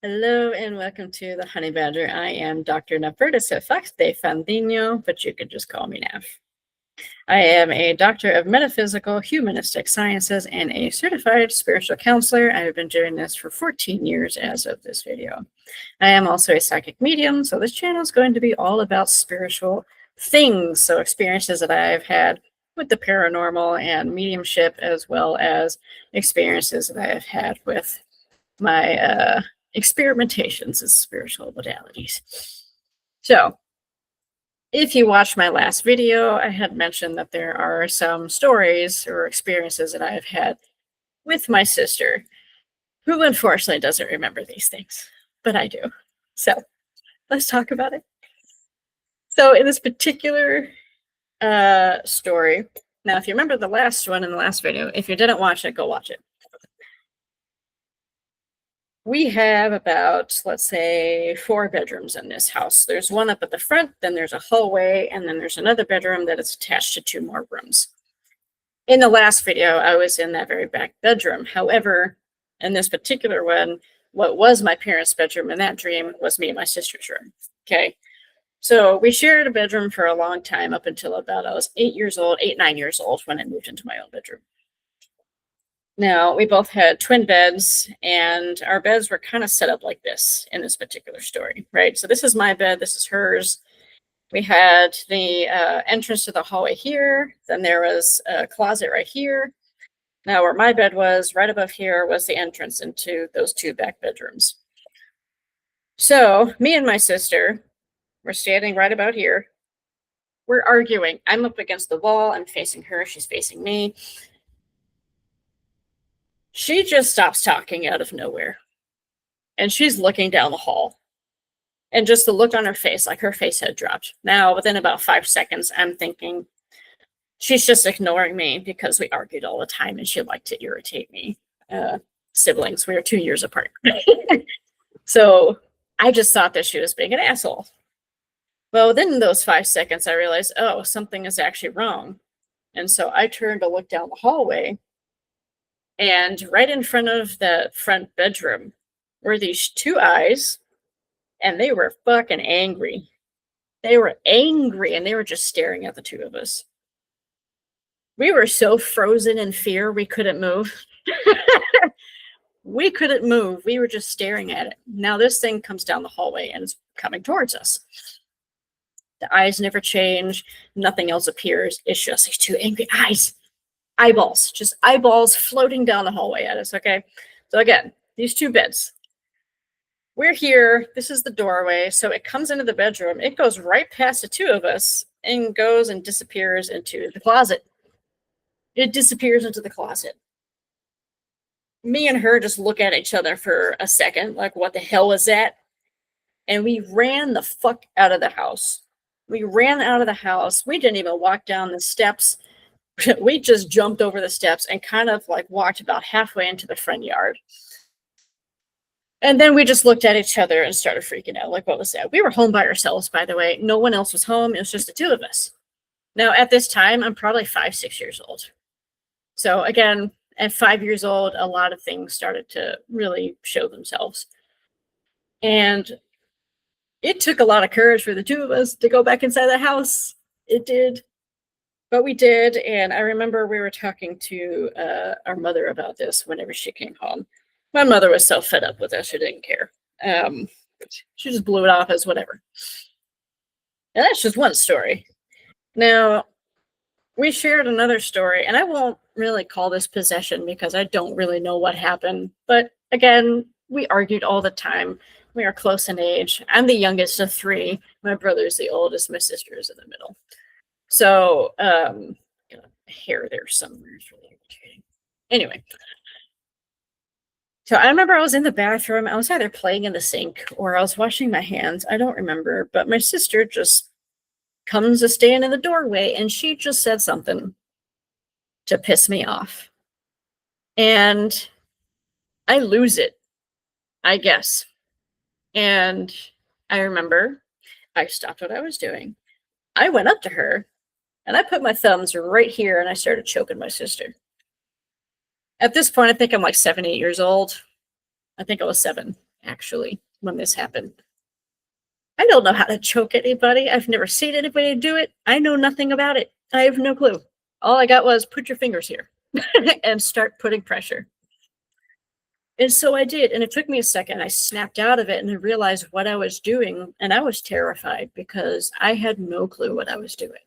Hello and welcome to the Honey Badger. I am Dr. Nefertiti Fox de Fandino, but you can just call me Nav. I am a doctor of metaphysical humanistic sciences and a certified spiritual counselor. I have been doing this for 14 years as of this video. I am also a psychic medium, so this channel is going to be all about spiritual things, so experiences that I've had with the paranormal and mediumship, as well as experiences that I have had with my experimentations as spiritual modalities. So, if you watched my last video, I had mentioned that there are some stories or experiences that I have had with my sister, who unfortunately doesn't remember these things, but I do. So, let's talk about it. So, in this particular story, now, if you remember the last one in the last video, if you didn't watch it, go watch it. We have about, let's say, 4 bedrooms in this house. There's one up at the front, then there's a hallway, and then there's another bedroom that is attached to 2 more rooms. In the last video, I was in that very back bedroom. However, in this particular one, what was my parents' bedroom in that dream was me and my sister's room. Okay. So we shared a bedroom for a long time up until about I was 8, 9 years old when I moved into my own bedroom. Now, we both had twin beds, and our beds were kind of set up like this in this particular story, right? So this is my bed, this is hers. We had the entrance to the hallway here, then there was a closet right here. Now, where my bed was, right above here, was the entrance into those 2 back bedrooms. So, me and my sister were standing right about here. We're arguing. I'm up against the wall, I'm facing her, she's facing me. She just stops talking out of nowhere. And she's looking down the hall. And just the look on her face, like her face had dropped. Now, within about 5 seconds, I'm thinking, she's just ignoring me because we argued all the time and she liked to irritate me. Siblings, we were 2 years apart. So I just thought that she was being an asshole. Well, within those 5 seconds, I realized, oh, something is actually wrong. And so I turned to look down the hallway. And right in front of the front bedroom were these 2 eyes, and they were fucking angry. They were angry, and they were just staring at the 2 of us. We were so frozen in fear, we couldn't move. We couldn't move. We were just staring at it. Now this thing comes down the hallway and it's coming towards us. The eyes never change. Nothing else appears. It's just these 2 angry eyes. Eyeballs, just eyeballs floating down the hallway at us, okay? So again, these 2 beds. We're here, this is the doorway, so it comes into the bedroom, it goes right past the 2 of us and goes and disappears into the closet. It disappears into the closet. Me and her just look at each other for a second, like, what the hell was that? And we ran the fuck out of the house. We ran out of the house. We didn't even walk down the steps. We just jumped over the steps and kind of like walked about halfway into the front yard. And then we just looked at each other and started freaking out. Like, what was that? We were home by ourselves, by the way. No one else was home. It was just the 2 of us. Now, at this time, I'm probably 5, 6 years old. So again, at 5 years old, a lot of things started to really show themselves. And it took a lot of courage for the 2 of us to go back inside the house. It did. But we did, and I remember we were talking to our mother about this whenever she came home. My mother was so fed up with us, she didn't care. She just blew it off as whatever. And that's just one story. Now, we shared another story, and I won't really call this possession because I don't really know what happened. But again, we argued all the time. We are close in age. I'm the youngest of 3. My brother's the oldest. My sister is in the middle. So, got a hair there somewhere. It's really irritating. Anyway. So I remember I was in the bathroom. I was either playing in the sink or I was washing my hands. I don't remember. But my sister just comes to stand in the doorway and she just said something to piss me off. And I lose it, I guess. And I remember I stopped what I was doing. I went up to her. And I put my thumbs right here and I started choking my sister. At this point, I think I'm like 7, 8 years old. I think I was 7. actually, when this happened. I don't know how to choke anybody. I've never seen anybody do it. I know nothing about it. I have no clue. All I got was put your fingers here and start putting pressure. And so I did. And it took me a second. I snapped out of it and I realized what I was doing. And I was terrified because I had no clue what I was doing.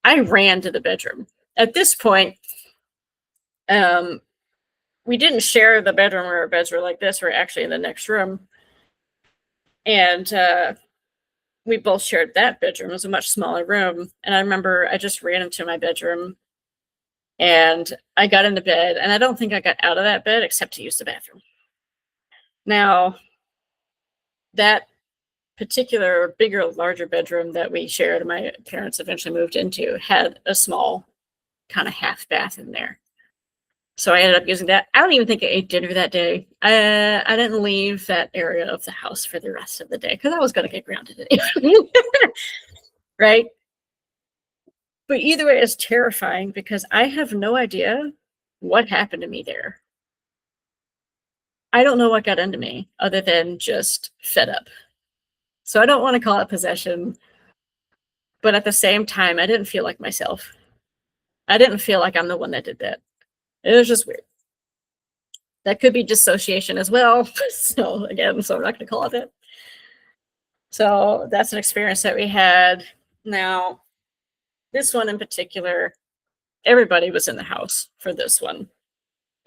I ran to the bedroom. At this point, we didn't share the bedroom, where our beds were like this. We're actually in the next room. And we both shared that bedroom. It was a much smaller room. And I remember I just ran into my bedroom and I got into bed. And I don't think I got out of that bed except to use the bathroom. Now, that particular bigger, larger bedroom that we shared, my parents eventually moved into, had a small kind of half bath in there. So I ended up using that. I don't even think I ate dinner that day. I didn't leave that area of the house for the rest of the day because I was going to get grounded anyway. Right? But either way, it's terrifying because I have no idea what happened to me there. I don't know what got into me other than just fed up. So I don't want to call it possession. But at the same time, I didn't feel like myself. I didn't feel like I'm the one that did that. It was just weird. That could be dissociation as well. So again, so I'm not going to call it that. So that's an experience that we had. Now, this one in particular, everybody was in the house for this one.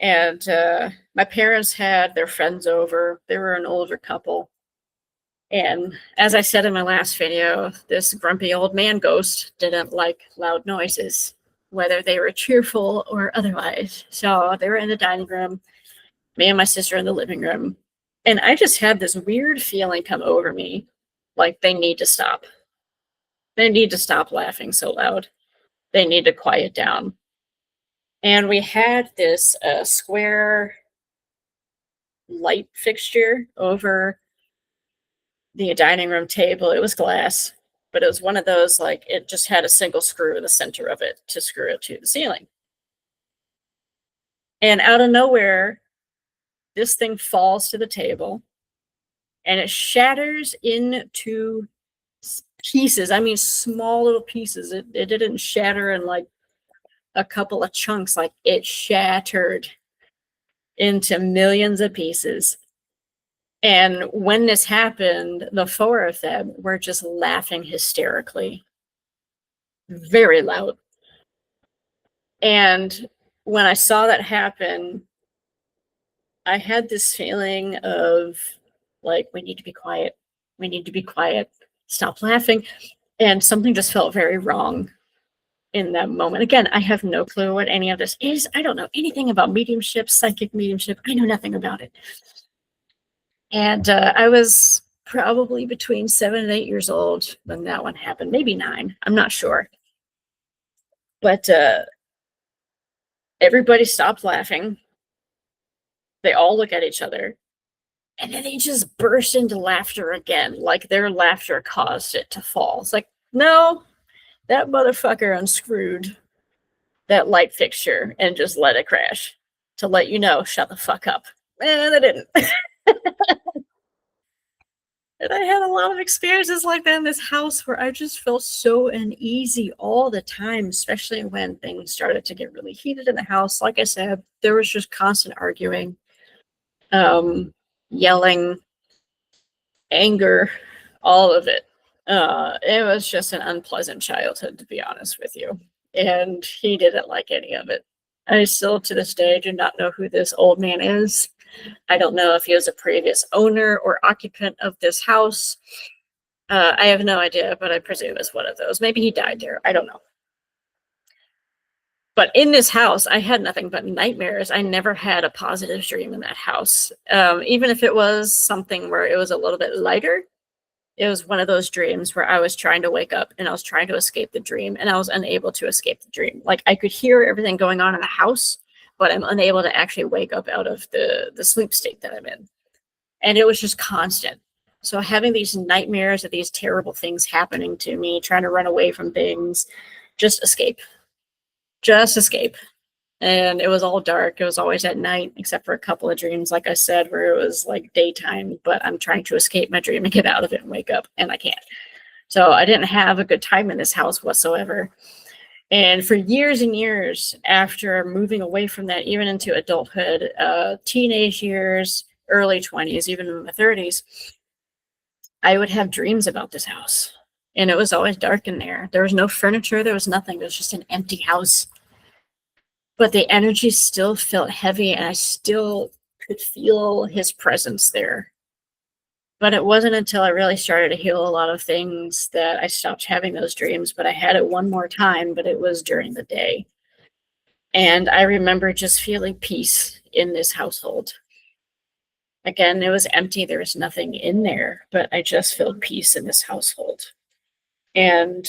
And my parents had their friends over. They were an older couple. And as I said in my last video, this grumpy old man ghost didn't like loud noises, whether they were cheerful or otherwise. So they were in the dining room, me and my sister in the living room. And I just had this weird feeling come over me, like they need to stop. They need to stop laughing so loud. They need to quiet down. And we had this square light fixture over the dining room table. It was glass, but it was one of those, like, it just had a single screw in the center of it to screw it to the ceiling. And out of nowhere, this thing falls to the table and it shatters into pieces. I mean, small little pieces. It didn't shatter in like a couple of chunks. Like, it shattered into millions of pieces. And when this happened, the four of them were just laughing hysterically, very loud. And when I saw that happen, I had this feeling of like, we need to be quiet. We need to be quiet. Stop laughing. And something just felt very wrong in that moment. Again, I have no clue what any of this is. I don't know anything about mediumship, psychic mediumship. I know nothing about it. And I was probably between 7 and 8 years old when that one happened, maybe 9. I'm not sure. But everybody stopped laughing. They all look at each other. And then they just burst into laughter again, like their laughter caused it to fall. It's like, no, that motherfucker unscrewed that light fixture and just let it crash to let you know, shut the fuck up. And they didn't. And I had a lot of experiences like that in this house where I just felt so uneasy all the time, especially when things started to get really heated in the house. Like I said, there was just constant arguing, yelling, anger, all of it. It was just an unpleasant childhood, to be honest with you. And he didn't like any of it. I still, to this day, do not know who this old man is. I don't know if he was a previous owner or occupant of this house. I have no idea, but I presume it's one of those. Maybe he died there. I don't know. But in this house, I had nothing but nightmares. I never had a positive dream in that house. Even if it was something where it was a little bit lighter, it was one of those dreams where I was trying to wake up and I was trying to escape the dream and I was unable to escape the dream. Like, I could hear everything going on in the house, but I'm unable to actually wake up out of the sleep state that I'm in. And it was just constant. So having these nightmares of these terrible things happening to me, trying to run away from things, just escape. Just escape. And it was all dark. It was always at night, except for a couple of dreams, like I said, where it was like daytime, but I'm trying to escape my dream and get out of it and wake up, and I can't. So I didn't have a good time in this house whatsoever. And for years and years after moving away from that, even into adulthood, teenage years, early 20s, even in my 30s, I would have dreams about this house. And it was always dark in there. There was no furniture, there was nothing. It was just an empty house. But the energy still felt heavy, and I still could feel his presence there. But it wasn't until I really started to heal a lot of things that I stopped having those dreams. But I had it one more time, but it was during the day. And I remember just feeling peace in this household. Again, it was empty. There was nothing in there, but I just felt peace in this household. And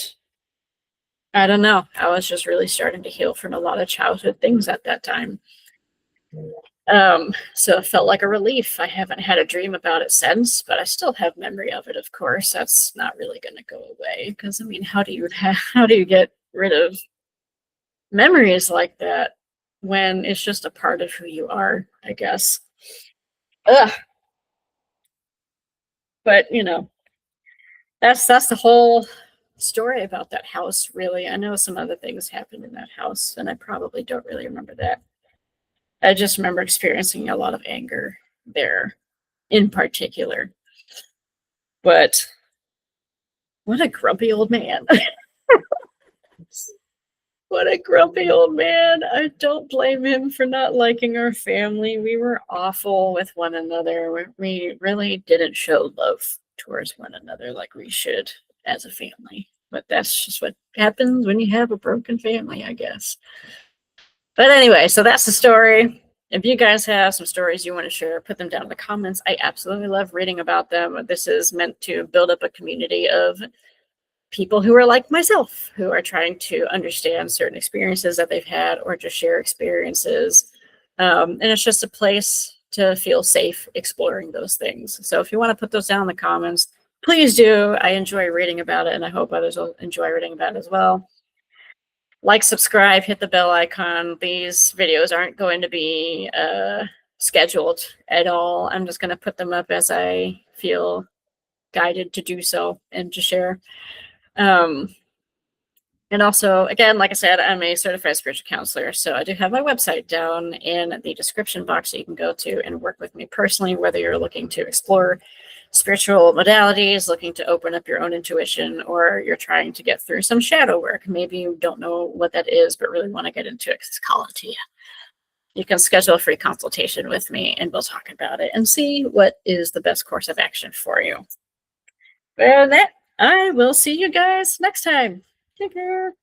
I don't know. I was just really starting to heal from a lot of childhood things at that time. So it felt like a relief. I haven't had a dream about it since, but I still have memory of it, of course. That's not really going to go away because I mean, how do you get rid of memories like that when it's just a part of who you are, I guess. Ugh. But you know, that's the whole story about that house, really. I know some other things happened in that house, and I probably don't really remember that. I just remember experiencing a lot of anger there in particular. But what a grumpy old man. What a grumpy old man. I don't blame him for not liking our family. We were awful with one another. We really didn't show love towards one another like we should as a family. But that's just what happens when you have a broken family, I guess. But anyway, so that's the story. If you guys have some stories you want to share, put them down in the comments. I absolutely love reading about them. This is meant to build up a community of people who are like myself, who are trying to understand certain experiences that they've had or just share experiences. And it's just a place to feel safe exploring those things. So if you want to put those down in the comments, please do. I enjoy reading about it, and I hope others will enjoy reading about it as well. Like, subscribe, hit the bell icon. These videos aren't going to be scheduled at all. I'm just going to put them up as I feel guided to do so and to share. And also, again, like I said, I'm a certified spiritual counselor, so I do have my website down in the description box that you can go to and work with me personally, whether you're looking to explore spiritual modalities, looking to open up your own intuition, or you're trying to get through some shadow work. Maybe you don't know what that is, but really want to get into it because it's calling to you. You can schedule a free consultation with me, and we'll talk about it and see what is the best course of action for you. Well, that I will see you guys next time. Take care.